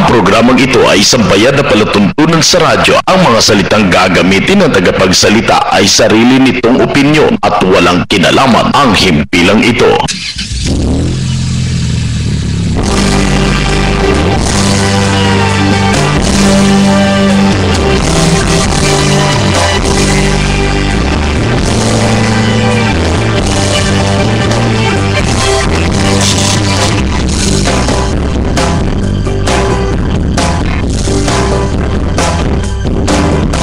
Ang programang ito ay isang bayad na palatuntunan sa radyo. Ang mga salitang gagamitin ng tagapagsalita ay sarili nitong opinyon at walang kinalaman ang himpilang ito.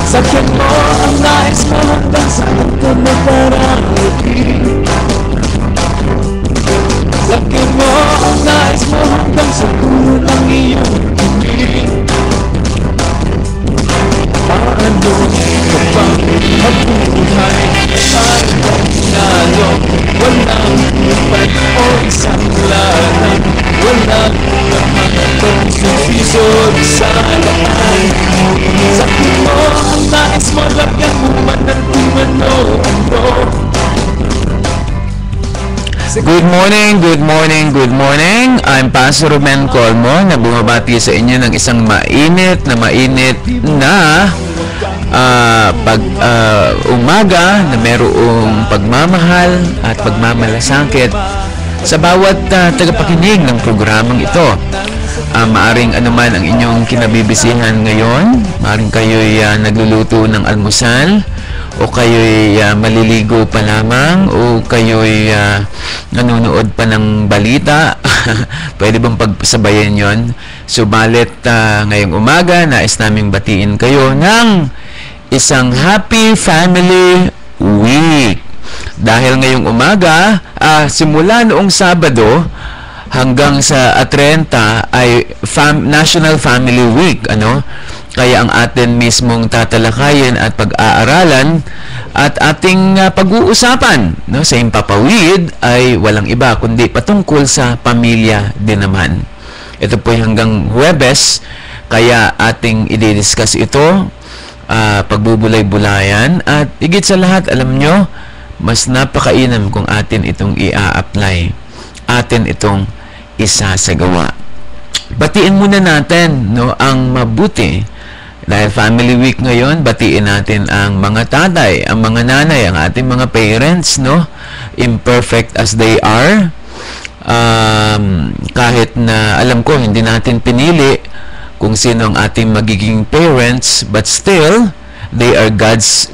Sakyan mo ang nais mo hanggang saan ka mapararating. Sakyan mo ang nais mo hanggang sa puno ng iyong himig. Paano ka bang mabuhay? Parang pinalo, walang lupad o isang lanang. Walang naman itong susisod sa daan. Sakyan mo ang nais mo, lagyan mo man ng tumano. Good morning, good morning, good morning. I'm Pastor Ruben Colmo na bumabati sa inyo ng isang mainit na umaga na merong pagmamahal at pagmamalasakit sa bawat tagapakinig ng programang ito. Maaring anuman ang inyong kinabibisihan ngayon, maaring kayo'y nagluluto ng almusal, o kayo'y maliligo pa lamang, o kayo'y nanonood pa ng balita. Pwede bang pagsabayan yon? Subalit ngayong umaga, nais naming batiin kayo ng isang Happy Family Week. Dahil ngayong umaga, simula noong Sabado hanggang sa 30 ay National Family Week, Kaya ang atin mismong tatalakayin at pag-aaralan at ating pag-uusapan sa Himpapawid ay walang iba kundi patungkol sa pamilya din naman. Ito po hanggang Huwebes, kaya ating i-discuss ito, pagbubulay-bulayan, at higit sa lahat, alam nyo, mas napakainam kung atin itong i-apply, atin itong isasagawa. Batiin muna natin ang mabuti. Dahil Family Week ngayon, batiin natin ang mga tatay, ang mga nanay, ang ating mga parents, imperfect as they are. Kahit na alam ko, hindi natin pinili kung sino ang ating magiging parents, but still, they are God's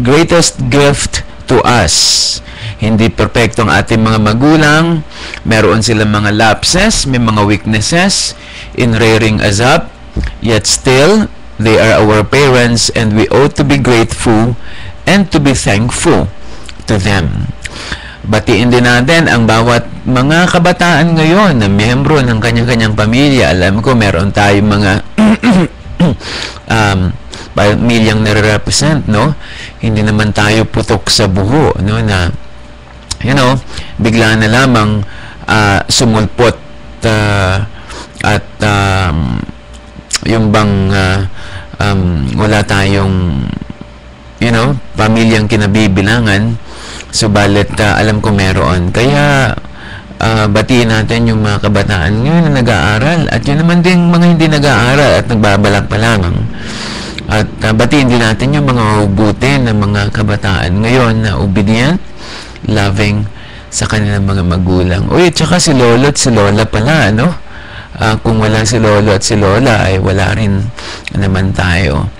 greatest gift to us. Hindi perfecto ang ating mga magulang. Meron silang mga lapses, may mga weaknesses in rearing us up. Yet still, they are our parents and we ought to be grateful and to be thankful to them. Batiin din natin ang bawat mga kabataan ngayon na miyembro ng kanya-kanyang pamilya. Alam ko, meron tayong mga pamilyang nare-represent, Hindi naman tayo putok sa buho, na bigla na lamang sumulpot at yung bang wala tayong pamilyang kinabibilangan, subalit alam ko meron. Kaya batiin natin yung mga kabataan ngayon na nag-aaral at yun naman din mga hindi nag-aaral at nagbabalak pa lamang. At batiin din natin yung mga ubuti na mga kabataan ngayon na obedient, loving sa kanilang mga magulang. Uy, tsaka si lolo at si lola pala, kung wala si lolo at si lola, ay wala rin naman tayo.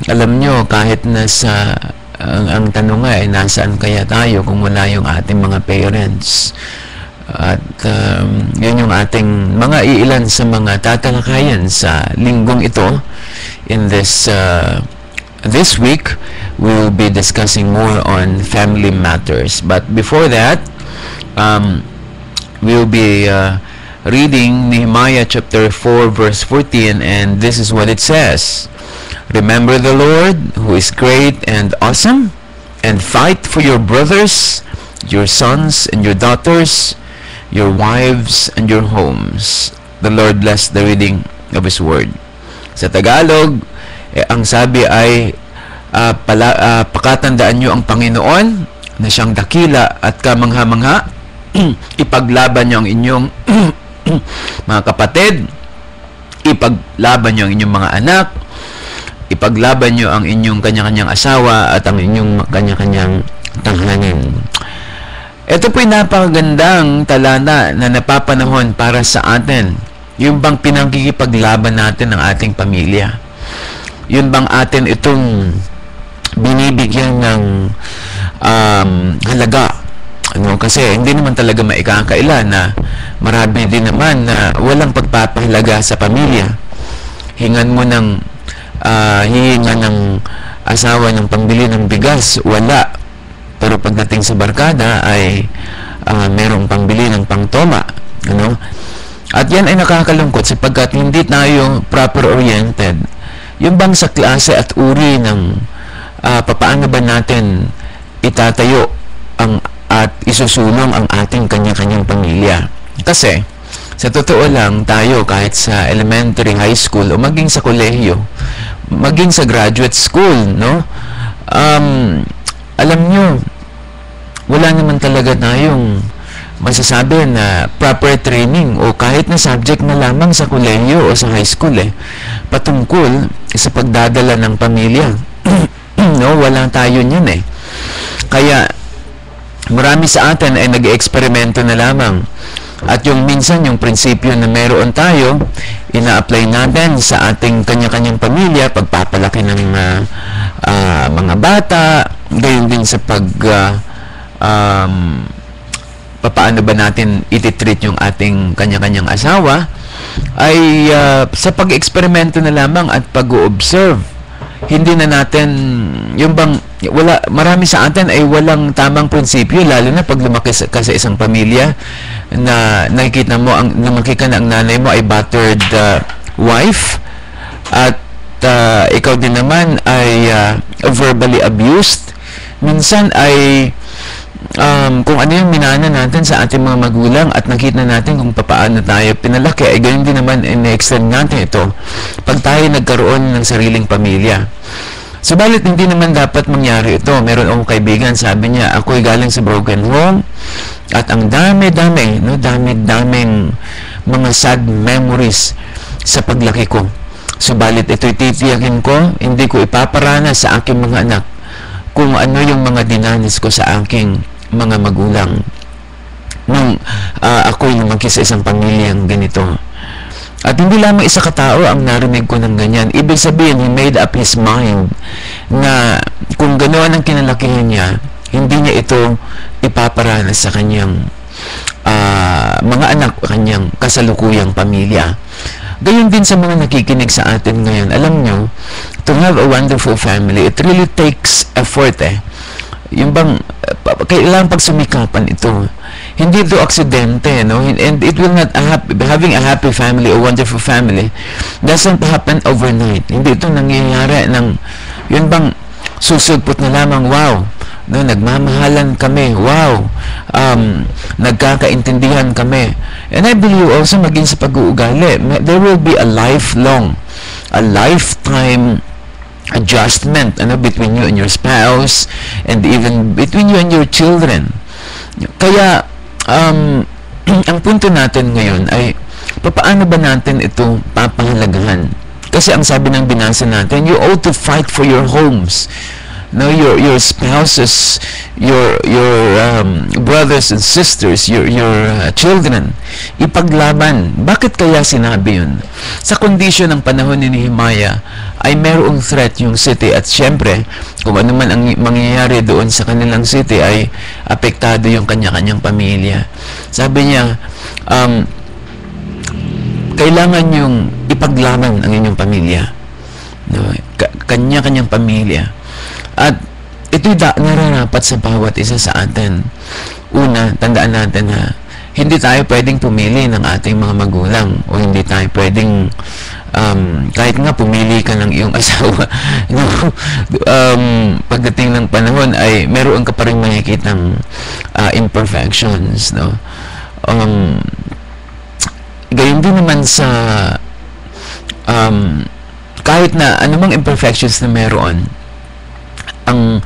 Alam nyo, kahit nasa, ang tanong nga ay nasaan kaya tayo kung wala yung ating mga parents. At yun yung ating mga iilan sa mga tatalakayan sa linggong ito. In this week, we will be discussing more on family matters. But before that, we will be reading Nehemiah chapter 4 verse 14, and this is what it says. Remember the Lord, who is great and awesome, and fight for your brothers, your sons and your daughters, your wives and your homes. The Lord bless the reading of His Word. Sa Tagalog, ang sabi ay, pakatandaan nyo ang Panginoon na siyang dakila at kamangha-mangha. Ipaglaban nyo ang inyong mga kapatid ipaglaban nyo ang inyong mga anak, ipaglaban nyo ang inyong kanya-kanyang asawa at ang inyong kanya-kanyang tahanan. Ito po'y napakagandang talata na napapanahon para sa atin. Yung bang pinangkikipaglaban natin ng ating pamilya. Yun bang atin itong binibigyan ng halaga. Kasi hindi naman talaga maikakaila na marami din naman na walang pagpapahalaga sa pamilya. Hingan mo ng hihinga ng asawa ng pambili ng bigas, wala. Pero pagdating sa barkada ay merong pambili ng pangtoma. At yan ay nakakalungkot sapagkat hindi tayo proper-oriented. Yung bang sa klase at uri ng papaano ba natin itatayo at isusulong ang ating kanya-kanyang pamilya. Kasi, sa totoo lang, tayo kahit sa elementary, high school, o maging sa kolehiyo, maging sa graduate school, alam nyo, wala naman talaga tayong masasabi na proper training o kahit na subject na lamang sa kolehiyo o sa high school patungkol sa pagdadala ng pamilya. Wala tayo niyan Kaya, marami sa atin ay nag-eksperimento na lamang. At yung minsan, yung prinsipyo na meron tayo, ina-apply natin sa ating kanya-kanyang pamilya, pagpapalaki ng mga bata, gayon din sa paano ba natin ititreat yung ating kanya-kanyang asawa, ay sa pag-eksperimento na lamang at pag-observe. Hindi na natin, yung bang, marami sa atin ay walang tamang prinsipyo, lalo na pag lumaki ka sa isang pamilya na nakikita mo, lumaki ka na ang nanay mo ay battered wife at ikaw din naman ay verbally abused. Minsan ay kung ano yung minana natin sa ating mga magulang at nakita natin kung paano tayo pinalaki, ay ganyan din naman in-extend natin ito pag tayo nagkaroon ng sariling pamilya. Subalit hindi naman dapat mangyari ito. Meron akong kaibigan, sabi niya, ako'y galing sa broken home at ang dami-daming mga sad memories sa paglaki ko. Subalit ito'y titiyakin ko, hindi ko ipaparana sa aking mga anak kung ano yung mga dinanas ko sa aking mga magulang nung ako'y lumaki sa isang pamilyang ganito. At hindi lamang isa katao ang narinig ko ng ganyan. Ibig sabihin, he made up his mind na kung ganoon ang kinalakihan niya, hindi niya ito ipaparanas sa kanyang mga anak, kanyang kasalukuyang pamilya. Gayon din sa mga nakikinig sa atin ngayon. Alam nyo, to have a wonderful family, it really takes effort Yung bang, kailangan pagsumikapan ito. Hindi ito aksidente, and it will not, having a happy family, a wonderful family, doesn't happen overnight. Hindi ito nangyayari ng, yun bang, susugpot na lamang, wow, nagmamahalan kami, wow, nagkakaintindihan kami. And I believe also maging sa pag-uugali, there will be a lifetime adjustment between you and your spouse and even between you and your children. Kaya ang punto natin ngayon ay paano ba natin ito papahalagahan? Kasi ang sabi ng binasa natin, you ought to fight for your homes. Your spouses, your brothers and sisters, your children, ipaglaban. Bakit kaya sinabi yun? Sa kondisyon ng panahon ni Nehemiah, ay mayroong threat yung city at syempre, kung ano man ang mangyayari doon sa kanilang city ay apektado yung kanya-kanyang pamilya. Sabi niya, kailangan yung ipaglaban ang inyong pamilya. Kanya-kanyang pamilya. At ito'y nararapat sa bawat isa sa atin. Una, tandaan natin hindi tayo pwedeng pumili ng ating mga magulang o hindi tayo pwedeng kahit nga pumili ka ng iyong asawa pagdating ng panahon ay meron ka pa rin makikitang imperfections gayon din naman sa kahit na anumang imperfections na meron. Ang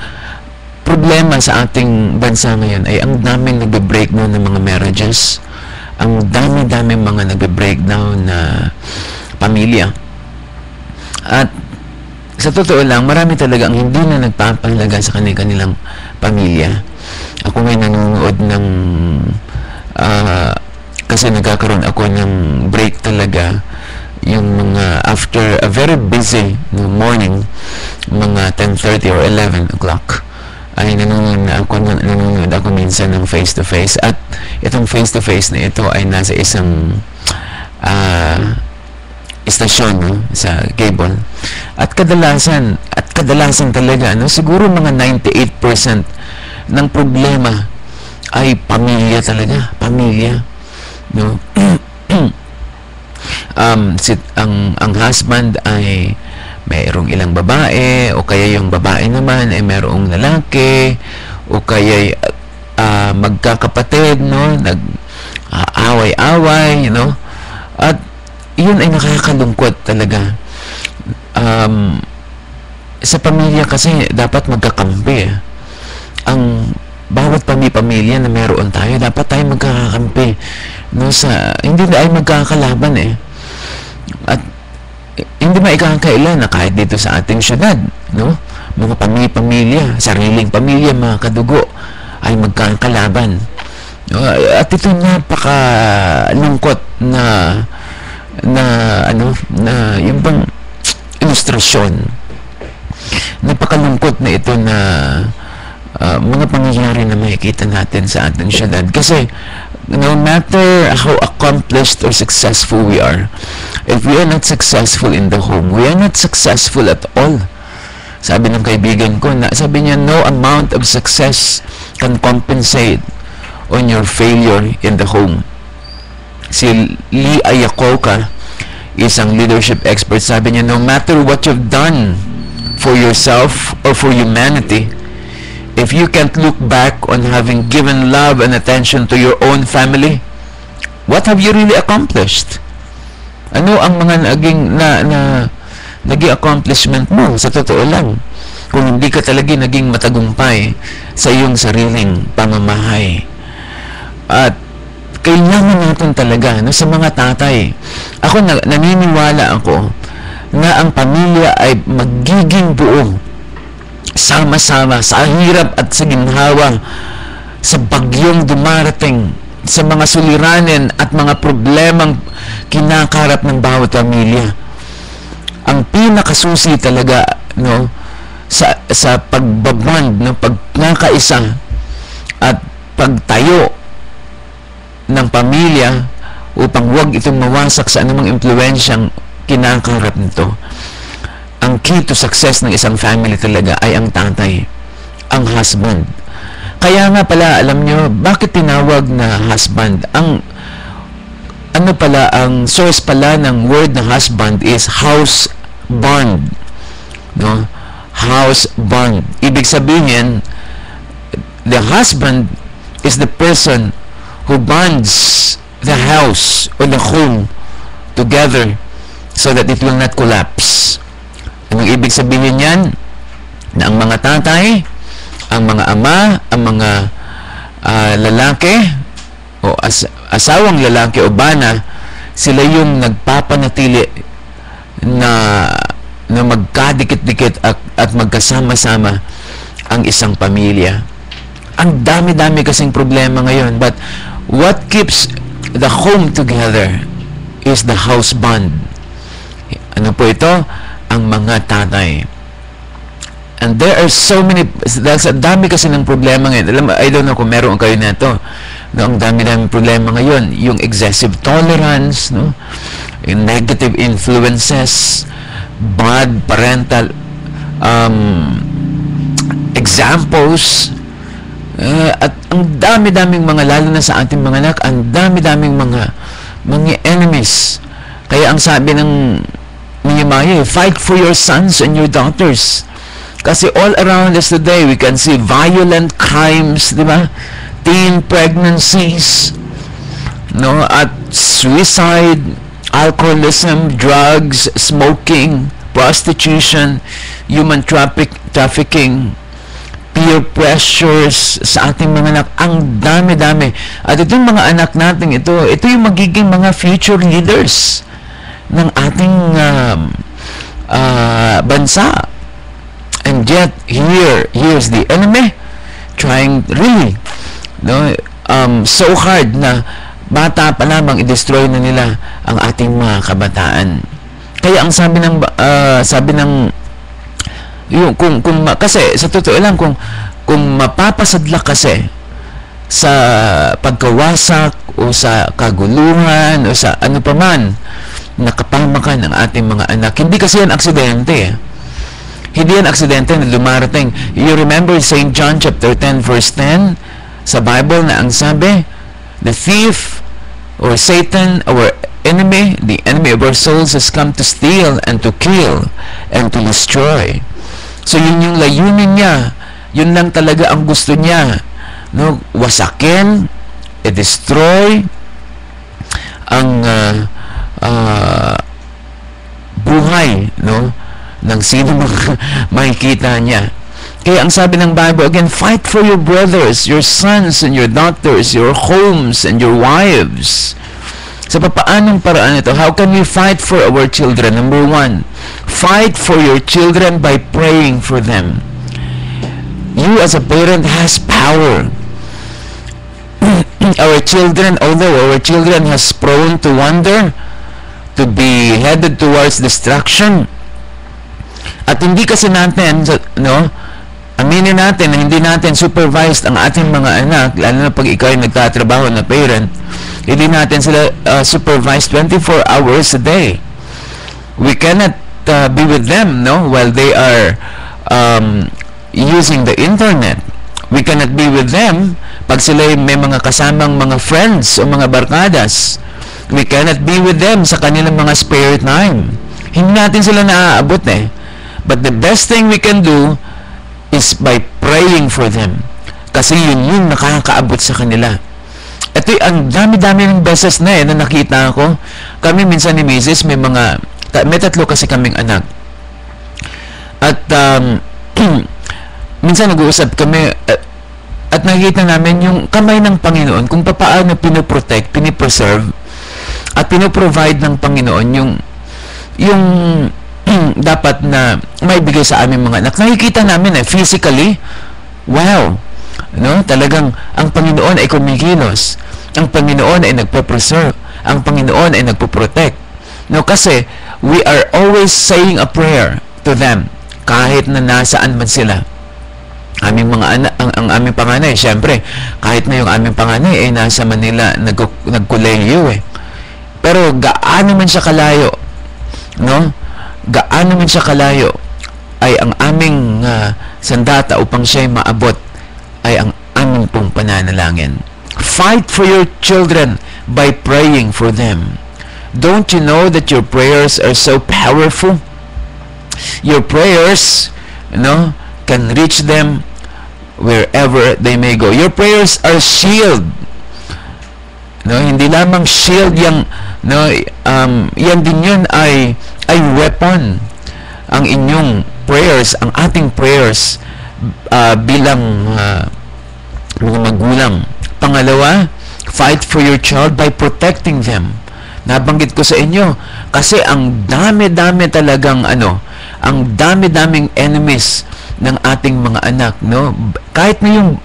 problema sa ating bansa ngayon ay ang daming nagbe-breakdown ng mga marriages, ang dami-dami mga nagbe-breakdown na pamilya. At sa totoo lang, marami talaga ang hindi na nagpapahalaga sa kanilang pamilya. Ako ngayon nanonood ng kasi nagkakaroon ako ng break talaga, yung mga after a very busy morning, mga 10:30 or 11 o'clock, ay nanonood ako minsan ng face-to-face. At itong face-to-face na ito ay nasa isang istasyon, no, sa cable. At kadalasan talaga, no, siguro mga 98% ng problema ay pamilya talaga, pamilya, no. Ang husband ay mayroong ilang babae, o kaya yung babae naman ay mayroong lalaki, o kaya magkakapatid, no, nag-away-away, you know. At yun ay nakakalungkot talaga. Sa pamilya kasi dapat magkakampi. Ang bawat pamilya na meron tayo, dapat tayo magkakakampi, no, hindi na ay magkakalaban at hindi maikakailan na kahit dito sa ating syudad, no, mga pamilya, sariling pamilya, mga kadugo ay magkakalaban, no? At ito napakalungkot na yung bang ilustrasyon, napakalungkot na ito na mga pangyayari na makikita natin sa ating syudad. Kasi no matter how accomplished or successful we are, if we are not successful in the home, we are not successful at all. Sabi ng kaibigan ko, sabi niya, no amount of success can compensate on your failure in the home. Si Lee Iacocca, isang leadership expert, sabi niya, no matter what you've done for yourself or for humanity, if you can't look back on having given love and attention to your own family, what have you really accomplished? Ano ang mga naging accomplishment mo sa totoo lang, kung hindi ka talaga naging matagumpay sa iyong sariling pamamahay? At kailangan natin talaga, no, sa mga tatay, ako naniniwala ako na ang pamilya ay magiging buo, sama-sama sa hirap at sa ginhawa, sa bagyong dumarating, sa mga suliranin at mga problemang kinakarap ng bawat pamilya. Ang pinakasusi talaga, no, sa pagbaband, no, pagkakaisa at pagtayo ng pamilya upang huwag itong mawasak sa anumang impluwensyang kinakarap nito. Ang key to success ng isang family talaga ay ang tatay, ang husband. Kaya nga pala, alam nyo, bakit tinawag na husband? Ang source pala ng word na husband is house bond, no? House bond. Ibig sabihin, the husband is the person who bonds the house or the home together so that it will not collapse. Anong ibig sabihin yan? Na ang mga tatay, ang mga ama, ang mga lalaki o asawang lalaki o bana, sila yung nagpapanatili na magkadikit-dikit at magkasama-sama ang isang pamilya. Ang dami-dami kasing problema ngayon, but what keeps the home together is the house bond. Ano po ito? Ang mga tatay. And there are so many, dahil sa dami kasi ng problema ngayon, alam, I don't know kung meron kayo na ito, no, ang dami-dami problema ngayon, yung excessive tolerance, no, yung negative influences, bad parental examples, at ang dami-daming mga, lalo na sa ating mga anak, ang dami-daming mga enemies. Kaya ang sabi ng Nehemiah, fight for your sons and your daughters. Kasi all around us today, we can see violent crimes, di ba? Teen pregnancies, no? At suicide, alcoholism, drugs, smoking, prostitution, human trafficking, peer pressures sa ating mga anak. Ang dami-dami. At itong mga anak natin, ito yung magiging mga future leaders ng ating bansa. And yet, here's the enemy trying really, no, so hard na bata pa lamang i-destroy na nila ang ating mga kabataan. Kaya ang sabi ng yung kasi sa totoo lang kung mapapasadlak kasi sa pagkawasak o sa kaguluhan o sa ano pa man nakapamakan ng ating mga anak, hindi kasi yan aksidente. Hindi yan aksidente na lumarating. You remember St. John chapter 10 verse 10 sa Bible na ang sabi, the thief or Satan, our enemy, the enemy of our souls, has come to steal and to kill and to destroy. So yun yung layunin niya. Yun lang talaga ang gusto niya. No, wasakin, i-destroy ang buhay, no, ng sino makikita niya. Kaya ang sabi ng Bible, again, fight for your brothers, your sons and your daughters, your homes and your wives. Sa papaanong paraan ito? How can we fight for our children? Number one, fight for your children by praying for them. You as a parent has power. Our children, although our children has prone to wander, to be headed towards destruction, at hindi kasi natin, no, aminin natin na hindi natin supervised ang ating mga anak, lalo na pag ikaw ay nagtatrabaho na parent, hindi natin sila supervised 24 hours a day. We cannot be with them, no, while they are using the internet. We cannot be with them pag sila may mga kasamang mga friends o mga barkadas. We cannot be with them sa kanilang mga spare time. Hindi natin sila naaabot eh. But the best thing we can do is by praying for them. Kasi yun yung nakakaabot sa kanila. Ito ang dami-dami ng beses na na nakita ko. Kami minsan ni Mrs. may 3 kasi kaming anak. At minsan nag-uusap kami at nakikita namin yung kamay ng Panginoon kung paano pinoprotect, pinipreserve at pinoprovide ng Panginoon yung dapat na may bigay sa aming mga anak. Nakikita namin physically, wow, no, talagang ang Panginoon ay kumikilos, ang Panginoon ay nagpo-preserve, ang Panginoon ay nagpo-protect, no, kasi we are always saying a prayer to them kahit na nasaan man sila. Aming mga anak, ang aming panganay, syempre, kahit na yung aming panganay ay nasa Manila, nagkolehiyo pero gaano man siya kalayo, no, gaano man siya kalayo, ay ang aming sandata upang siya'y maabot ay ang aming pong pananalangin. Fight for your children by praying for them. Don't you know that your prayers are so powerful? Your prayers, no, can reach them wherever they may go. Your prayers are shield. No, hindi lamang shield yang, no, yan din yun ay weapon. Ang inyong prayers, ang ating prayers bilang mga magulang. Pangalawa, fight for your child by protecting them. Nabanggit ko sa inyo kasi ang dami-dami talagang ang dami-daming enemies ng ating mga anak, no, kahit na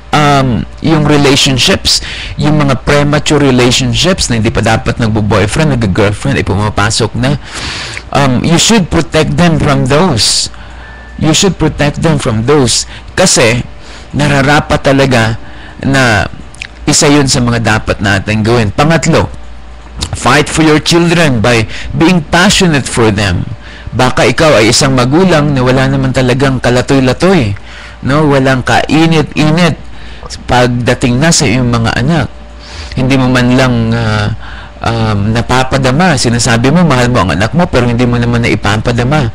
yung relationships, yung mga premature relationships na hindi pa dapat nagbo-boyfriend, nag-girlfriend ay pumapasok na, you should protect them from those. You should protect them from those kasi nararapat talaga na isa yun sa mga dapat natin gawin. Pangatlo, fight for your children by being passionate for them. Baka ikaw ay isang magulang na wala naman talagang kalatoy-latoy, no, walang kainit-init pagdating na sa iyong mga anak. Hindi mo man lang napapadama. Sinasabi mo mahal mo ang anak mo pero hindi mo naman naipapadama.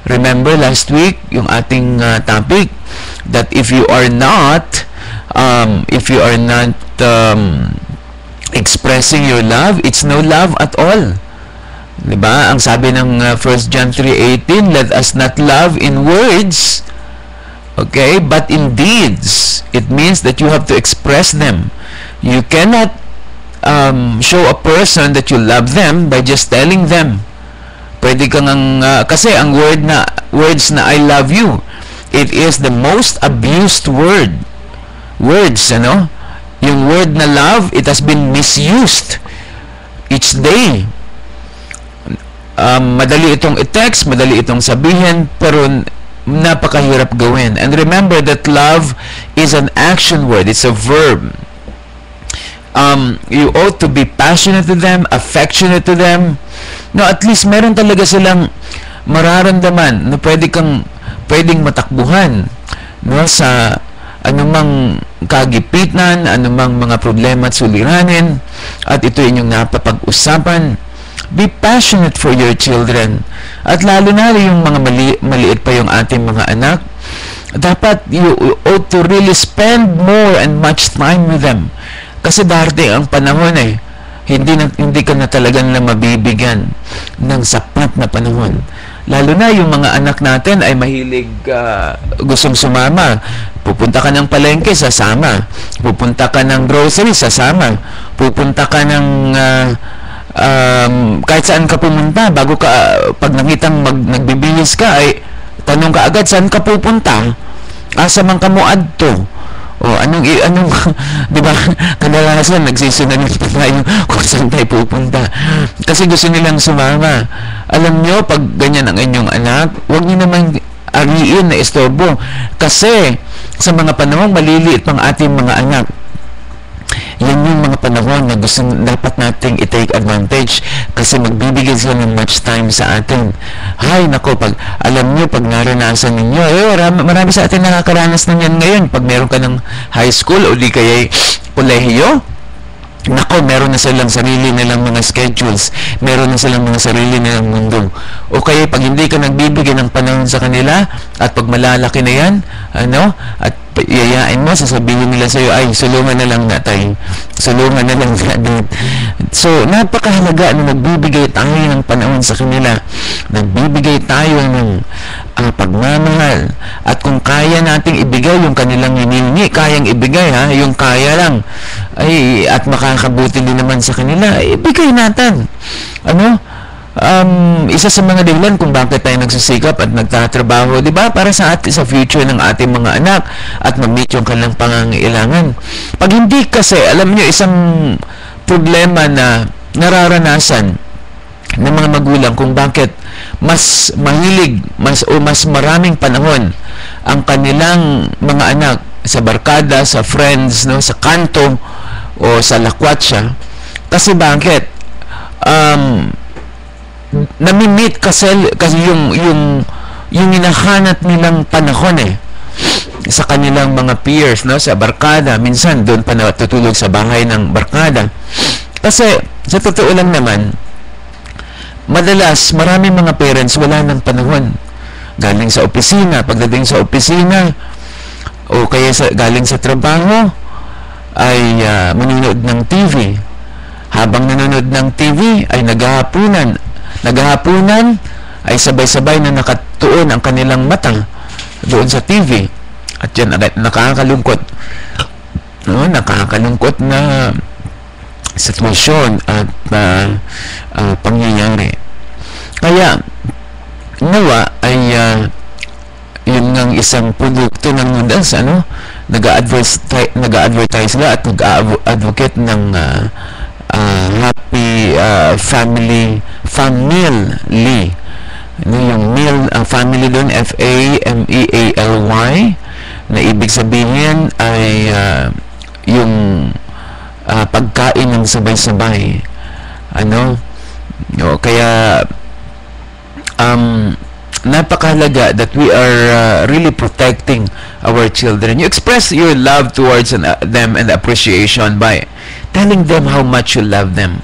Remember last week yung ating topic that if you are not expressing your love, it's no love at all. Diba? Ang sabi ng 1 John 3:18, let us not love in words, okay, but in deeds. It means that you have to express them. You cannot show a person that you love them by just telling them. Pwede kang kasi ang words na I love you, it is the most abused words, ano? Yung word na love, it has been misused each day. Madali itong i-text, madali itong sabihin, pero napakahirap gawin. And remember that love is an action word. It's a verb. You ought to be passionate to them, affectionate to them. No, at least meron talaga silang mararamdaman na pwedeng matakbuhan, no, sa anumang kagipitan, anumang mga problema at suliranin, at ito inyong napapag-usapan. Be passionate for your children. At lalo na yung mga maliit pa yung ating mga anak, dapat you ought to really spend more and much time with them. Kasi darating ang panahon hindi ka na talagang mabibigyan ng sapat na panahon. Lalo na yung mga anak natin ay mahilig gustong sumama. Pupunta ka ng palengke, sasama. Pupunta ka ng grocery, sasama. Pupunta ka ng kahit saan ka pumunta, pag nakitang nagbibihis ka, ay tanong ka agad, saan ka pupunta? Asa man ka mo adto? O anong di ba, kadalasan nagsisunod pa tayo kung saan tayo pupunta kasi gusto nilang sumama. Alam nyo, pag ganyan ang inyong anak, huwag nyo namang ariin na istorbo, kasi sa mga panahong maliliit pang ating mga anak, yan yung mga panahon na dapat nating i-take advantage, kasi magbibigay sila ng much time sa atin. Hay nako, alam nyo, pag naranasan ninyo, marami sa atin nakakaranas na yan ngayon. Pag meron ka ng high school o di kaya kolehiyo, nako, meron na silang sarili nilang mga schedules, meron na silang mga sarili nilang mundo. O kaya pag hindi ka nagbibigay ng panahon sa kanila, at pag malalaki na yan, at yayain mo, sasabihin nila sa'yo, ay, sulungan na lang natin. Sulungan na lang natin. So, napakahalaga na nagbibigay tayo ng panahon sa kanila. Nagbibigay tayo ng pagmamahal. At kung kaya nating ibigay yung kanilang hinihingi, kayang ibigay, yung kaya lang, at makakabuti din naman sa kanila, ibigay natin. Isa sa mga dahilan kung bakit tayo nagsisikap at nagtatrabaho, di ba, para sa future ng ating mga anak at ma-meet yung kanilang pangangailangan. Pag hindi kasi, alam nyo, isang problema na nararanasan ng mga magulang kung bakit mas mahilig, mas maraming panahon ang kanilang mga anak sa barkada, sa friends, no, sa kanto o sa lakwatsa. Kasi bakit? Nami-meet kasi yung hinahanap nilang panahon sa kanilang mga peers, no, sa barkada. Minsan doon pa natutulog sa bahay ng barkada. Kasi sa totoo lang naman, madalas maraming mga parents wala ng panahon. Galing sa opisina, pagdating sa opisina o kaya galing sa trabaho ay manonood ng TV. Habang nanonood ng TV ay naghahapunan ay sabay-sabay na nakatuon ang kanilang mata doon sa TV. At yan, nakakalungkot na sitwasyon at pangyayari. Kaya nawa ay yun ng isang produkto ng Noodles, nag-advertise sila at nag-advocate ng happy family, yung meal, family doon, FAMEALY, na ibig sabihin ay yung pagkain ng sabay-sabay. Kaya napakahalaga that we are really protecting our children. You express your love towards them and appreciation by telling them how much you love them,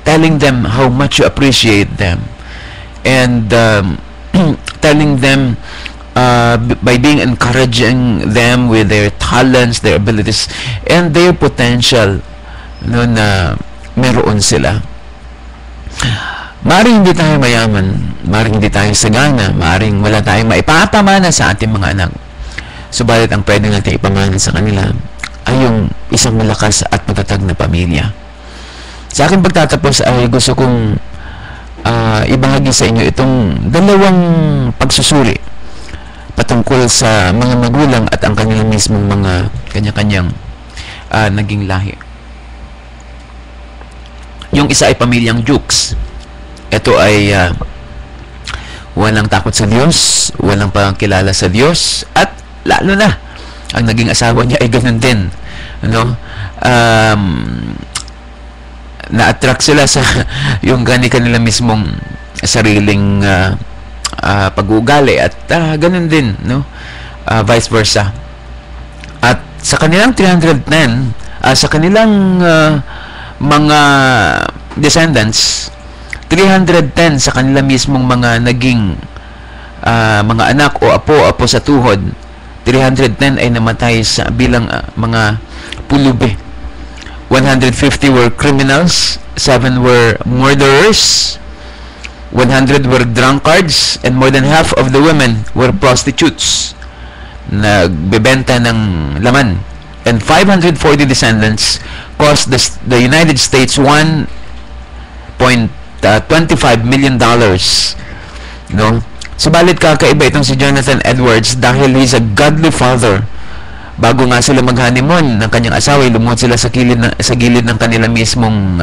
telling them how much you appreciate them, and telling them by being encouraging them with their talents, their abilities, and their potential, na meron sila. Maaring hindi tayo mayaman, maaring hindi tayo sagana, maaring wala tayong maipapamana sa ating mga anak. Subalit ang pwede natin ipamana sa kanila ay yung isang malakas at matatag na pamilya. Sa aking pagtatapos ay gusto kong ibahagi sa inyo itong dalawang pagsusuri patungkol sa mga magulang at ang kanilang mismong mga kanya-kanyang naging lahi. Yung isa ay pamilyang Jukes. Ito ay walang takot sa Diyos, walang pangkilala sa Diyos, at lalo na ang naging asawa niya ay ganun din, ano? Na-attract sila sa yung kanila mismong sariling pag-uugali, at ganun din, no? Vice versa. At sa kanilang 310, sa kanilang mga descendants, 310 sa kanila mismong mga naging mga anak o apo sa tuhod, 310 ay namatay sa bilang mga pulubi. 150 were criminals, 7 were murderers, 100 were drunkards, and more than half of the women were prostitutes, nagbebenta ng laman. And 540 descendants cost the United States $1.25 million. No? Subalit kakaiba itong si Jonathan Edwards dahil he's a godly father. Bago nga sila mag-honeymoon ng kanyang asawa, lumuhod sila sa gilid ng kanila mismong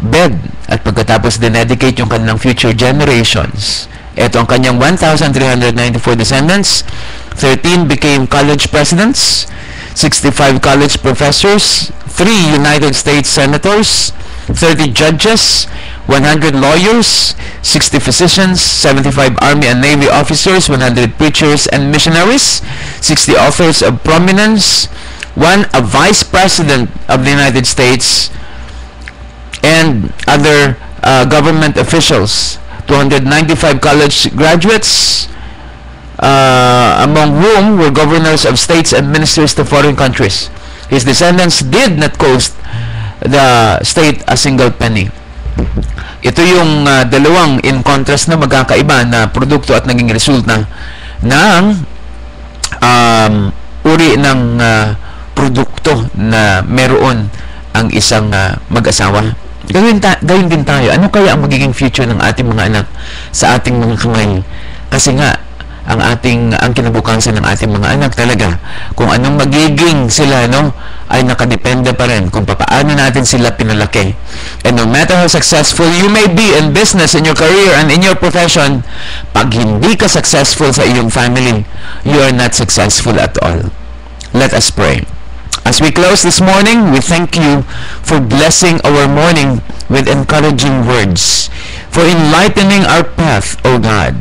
bed, at pagkatapos dinedicate yung kanilang future generations. Ito ang kanyang 1,394 descendants. 13 became college presidents, 65 college professors, 3 United States senators, 30 judges, 100 lawyers, 60 physicians, 75 Army and Navy officers, 100 preachers and missionaries, 60 authors of prominence, 1 a vice president of the United States, and other government officials, 295 college graduates, among whom were governors of states and ministers to foreign countries. His descendants did not cost the state a single penny. Ito yung dalawang in contrast na magkakaiba na produkto at naging resulta ng uri ng produkto na meron ang isang mag-asawa. Gawin din tayo. Ano kaya ang magiging future ng ating mga anak sa ating mga kamay? Kasi nga, ang kinabukasan ng ating mga anak talaga, kung anong magiging sila, no, ay nakadepende pa rin kung paano natin sila pinalaki. And no matter how successful you may be in business, in your career, and in your profession, pag hindi ka successful sa iyong family, you are not successful at all. Let us pray. As we close this morning, we thank you for blessing our morning with encouraging words, for enlightening our path, O God.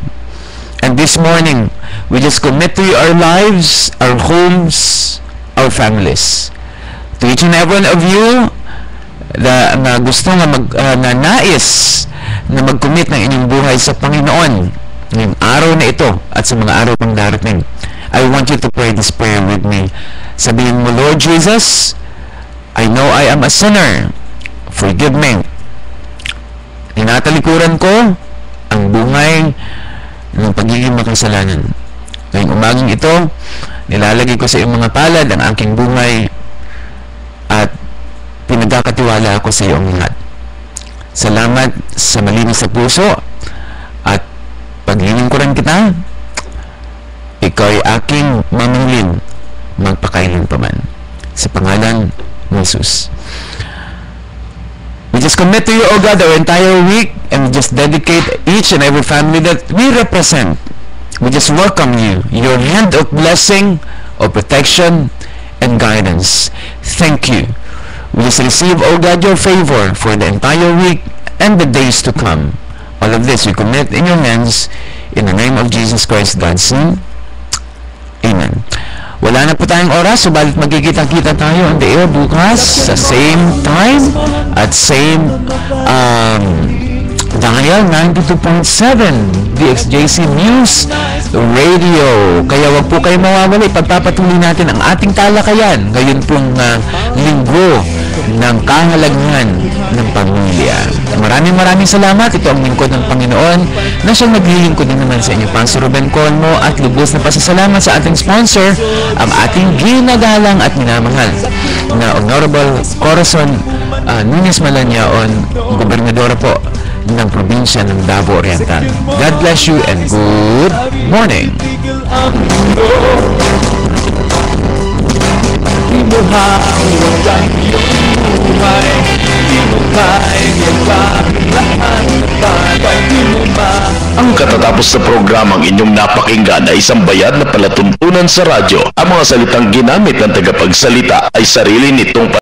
And this morning, we just commit to you our lives, our homes, our families. To each and every one of you na gusto na nais na mag-commit ng inyong buhay sa Panginoon ngayong araw na ito at sa mga araw pang darating, I want you to pray this prayer with me. Sabihin mo, Lord Jesus, I know I am a sinner. Forgive me. Tinatalikuran ko ang buhay ng pagiging makasalanan. Ngayong umaging ito, nilalagay ko sa iyong mga palad ang aking buhay at pinagkakatiwala ako sa iyong lahat. Salamat sa malinis na puso at paglilingkuran kita. Ikaw ay aking mamangkin magpakailan pa man. Sa pangalan ni Jesus. We just commit to you, O God, our entire week, and we just dedicate each and every family that we represent. We just welcome you, your hand of blessing, of protection, and guidance. Thank you. We just receive, O God, your favor for the entire week and the days to come. All of this we commit in your hands, in the name of Jesus Christ, God's Son. Amen. Wala na po tayong oras, subalit magkikita-kita tayo on the air bukas sa same time at same dial 92.7 DXJC News Radio. Kaya wag po kayo mawawala. Ipagpapatuloy natin ang ating talakayan ngayon pong linggo ng kahalagahan ng pamilya. Maraming salamat. Ito ang lingkod ng Panginoon na siyang naglilingkod din naman sa inyo. Pastor Ruben Colmo, at lubos na pasasalamat sa ating sponsor, ang ating ginagalang at minamahal na Honorable Corazon Nunez Malanyaon, Gobernadora po ng probinsya ng Davao Oriental. God bless you and good morning. Di mo hawak iyong buhay, di mo kaya lahat ng bagay, di mo Ang katatapos na programang inyong napakinggan ay isang bayad na palatuntunan sa radyo. Ang mga salitang ginamit ng tagapagsalita ay sarili nitong